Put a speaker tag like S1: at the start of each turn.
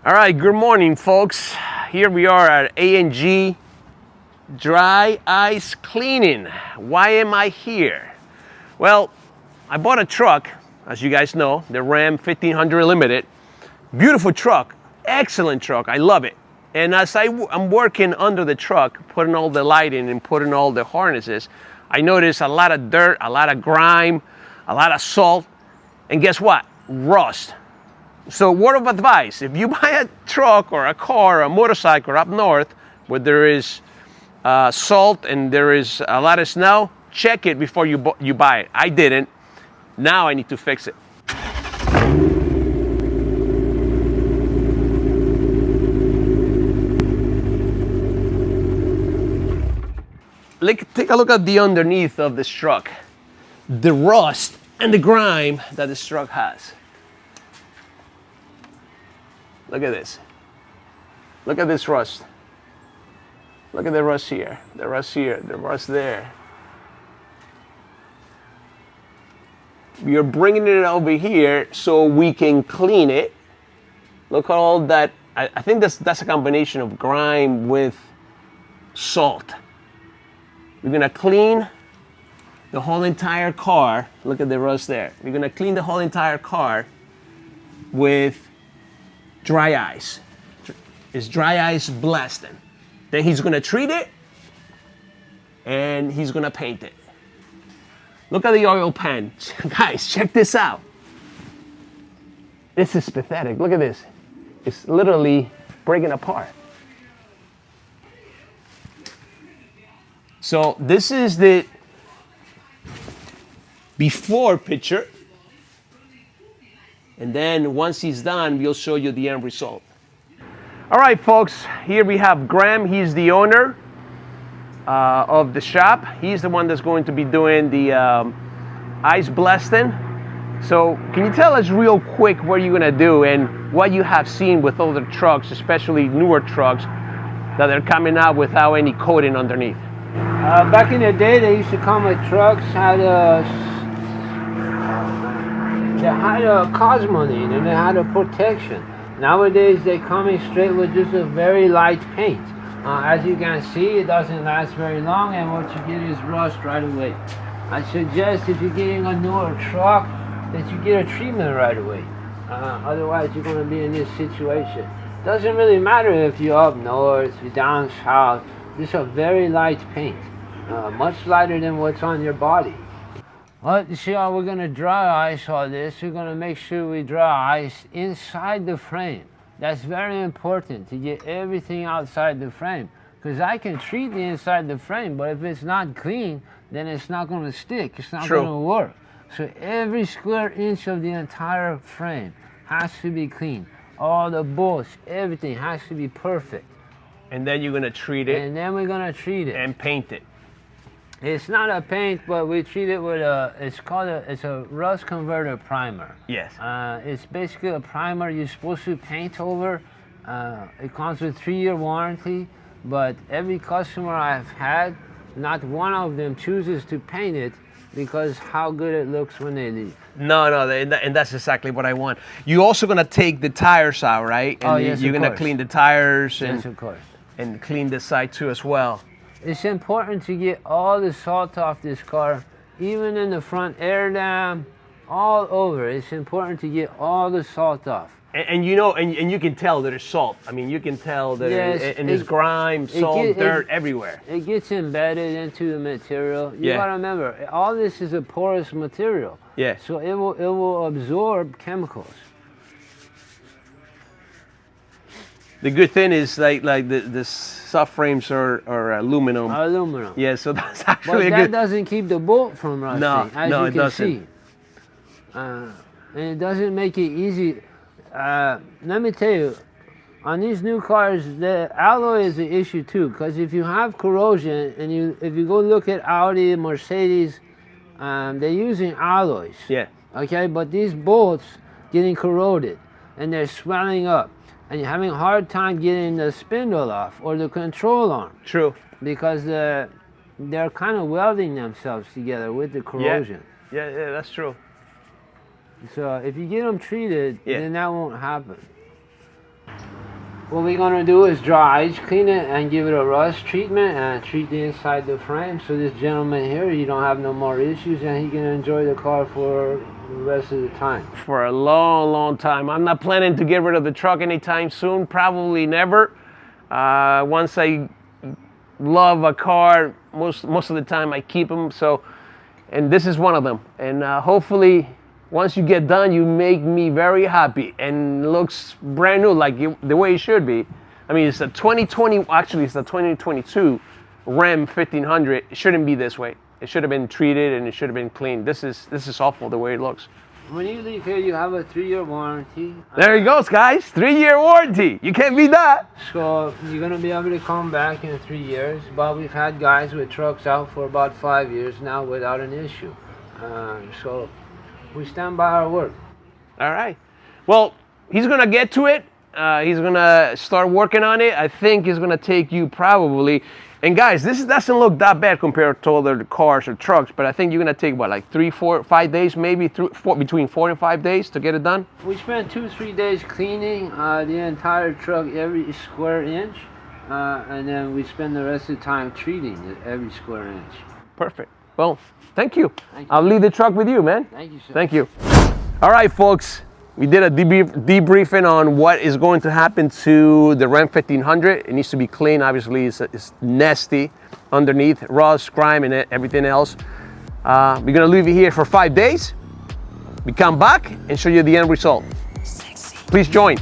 S1: All right, good morning, folks. Here we are at AMNG Dry Ice Cleaning. Why am I here? Well, I bought a truck, as you guys know, the Ram 1500 Limited. Beautiful truck, excellent truck, I love it. And as I'm working under the truck, putting all the lighting and putting all the harnesses, I noticed a lot of dirt, a lot of grime, a lot of salt, and guess what? Rust. So word of advice, if you buy a truck or a car or a motorcycle up north where there is salt and there is a lot of snow, check it before you buy it. I didn't. Now I need to fix it. Take a look at the underneath of this truck. The rust and the grime that this truck has. Look at this. Look at this rust. Look at the rust here, the rust here, the rust there. We are bringing it over here so we can clean it. Look at all that. I think that's a combination of grime with salt. We're gonna clean the whole entire car. Look at the rust there. We're gonna clean the whole entire car with dry ice. It's dry ice blasting. Then he's gonna treat it and he's gonna paint it. Look at the oil pan. Guys, check this out. This is pathetic. Look at this. It's literally breaking apart. So this is the before picture. And then once he's done, we'll show you the end result. All right, folks, here we have Graham. He's the owner of the shop. He's the one that's going to be doing the ice blasting. So can you tell us real quick what you're gonna do and what you have seen with other trucks, especially newer trucks, that are coming out without any coating underneath?
S2: Back in the day, they used to come with trucks had a cosmoline and they had a protection. Nowadays, they come in straight with just a very light paint. As you can see, it doesn't last very long, and what you get is rust right away. I suggest if you're getting a newer truck that you get a treatment right away. Otherwise, you're going to be in this situation. Doesn't really matter if you're up north, you're down south. This is a very light paint, much lighter than what's on your body. Well, you see how we're going to dry ice all this. We're going to make sure we dry ice inside the frame. That's very important to get everything outside the frame. Because I can treat the inside the frame, but if it's not clean, then it's not going to stick. It's not going to work. So every square inch of the entire frame has to be clean. All the bolts, everything has to be perfect.
S1: And then you're going to treat it.
S2: And then we're going to treat it.
S1: And paint it.
S2: It's not a paint, but we treat it with it's a rust converter primer.
S1: Yes.
S2: It's basically a primer you're supposed to paint over. It comes with 3-year warranty, but every customer I've had, not one of them chooses to paint it because how good it looks when they leave.
S1: No, and that's exactly what I want. You're also going to take the tires out, right? And
S2: yes,
S1: you're going to clean the tires and,
S2: yes, of course.
S1: And clean the side too as well.
S2: It's important to get all the salt off this car, even in the front air dam, all over. It's important to get all the salt off.
S1: And you know, and you can tell there's salt. I mean, you can tell that there's grime, salt, dirt everywhere.
S2: It gets embedded into the material. You gotta remember, all this is a porous material.
S1: Yeah.
S2: So it will absorb chemicals.
S1: The good thing is like the subframes are aluminum.
S2: Aluminum.
S1: Yeah, so that's actually
S2: but that doesn't keep the bolt from rusting, as you
S1: it
S2: can
S1: doesn't.
S2: see. And it doesn't make it easy. Let me tell you, on these new cars, the alloy is the issue too. Because if you have corrosion, and if you go look at Audi, Mercedes, they're using alloys.
S1: Yeah.
S2: Okay, but these bolts getting corroded, and they're swelling up. And you're having a hard time getting the spindle off or the control arm.
S1: True.
S2: Because they're kind of welding themselves together with the corrosion.
S1: Yeah, that's true.
S2: So if you get them treated, then that won't happen. What we're gonna do is dry ice clean it and give it a rust treatment and treat the inside the frame, so this gentleman here, you don't have no more issues and he can enjoy the car for the rest of the time.
S1: For a long, long time. I'm not planning to get rid of the truck anytime soon, probably never. Once I love a car, most of the time I keep them, so, and this is one of them. And hopefully, once you get done, you make me very happy and looks brand new, like the way it should be. I mean, it's a 2020, actually it's a 2022 Ram 1500. It shouldn't be this way. It should have been treated and it should have been cleaned. This is awful the way it looks.
S2: When you leave here, you have a 3-year warranty.
S1: There he goes, guys. 3-year warranty. You can't beat that.
S2: So you're gonna be able to come back in 3 years. But we've had guys with trucks out for about 5 years now without an issue. So we stand by our word.
S1: All right. Well, he's gonna get to it. He's gonna start working on it. I think it's gonna take you probably. And guys, this doesn't look that bad compared to other cars or trucks, but I think you're gonna take what, like 3, 4, 5 days, maybe between 4 and 5 days to get it done.
S2: We spent 2-3 days cleaning the entire truck, every square inch, and then we spend the rest of the time treating every square inch.
S1: Perfect. Well, thank you.
S2: Thank you.
S1: I'll leave the truck with you, man.
S2: Thank you, sir.
S1: Thank you. All right, folks. We did a debriefing on what is going to happen to the Ram 1500. It needs to be clean. Obviously, it's nasty underneath, rust, grime, and everything else. We're gonna leave you here for 5 days. We come back and show you the end result. Please join.